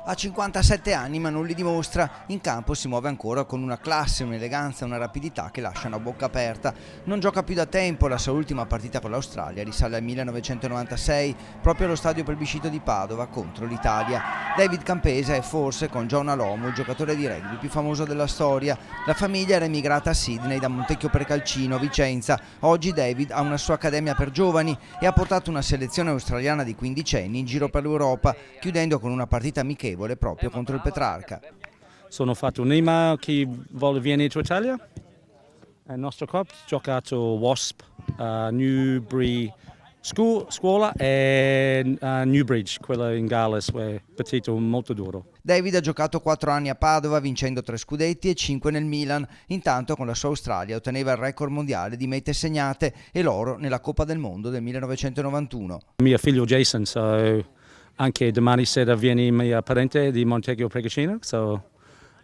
Ha 57 anni ma non li dimostra, in campo si muove ancora con una classe, un'eleganza e una rapidità che lasciano a bocca aperta. Non gioca più da tempo, la sua ultima partita con l'Australia risale al 1996, proprio allo stadio plebiscito di Padova contro l'Italia. David Campese è forse, con John Alomo, il giocatore di rugby più famoso della storia. La famiglia era emigrata a Sydney da Montecchio Precalcino, Vicenza. Oggi David ha una sua accademia per giovani e ha portato una selezione australiana di quindicenni in giro per l'Europa, chiudendo con una partita amichevole proprio contro il Petrarca. Sono fatto un'email chi vuole venire in Italia. Il nostro club ha giocato Wasp, Newbury scuola e Newbridge, quella in Galles, è partito molto duro. David ha giocato 4 anni a Padova vincendo 3 scudetti e 5 nel Milan, intanto con la sua Australia otteneva il record mondiale di mete segnate e l'oro nella Coppa del Mondo del 1991. Mio figlio Jason, anche domani sera viene mio parente di Montecchio Precalcino,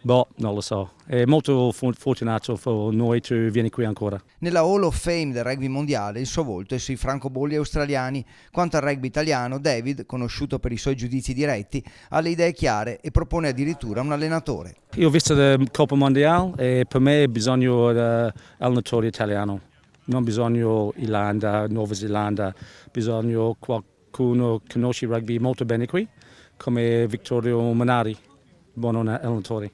non lo so, è molto fortunato per noi che vieni qui ancora. Nella Hall of Fame del rugby mondiale il suo volto è sui francobolli australiani. Quanto al rugby italiano, David, conosciuto per i suoi giudizi diretti, ha le idee chiare e propone addirittura un allenatore. Io ho visto la Coppa Mondiale e per me bisogna un allenatore italiano, non bisogna Irlanda, Nuova Zelanda, bisogna qualcuno che conosce il rugby molto bene qui, come Vittorio Manari, buon allenatore.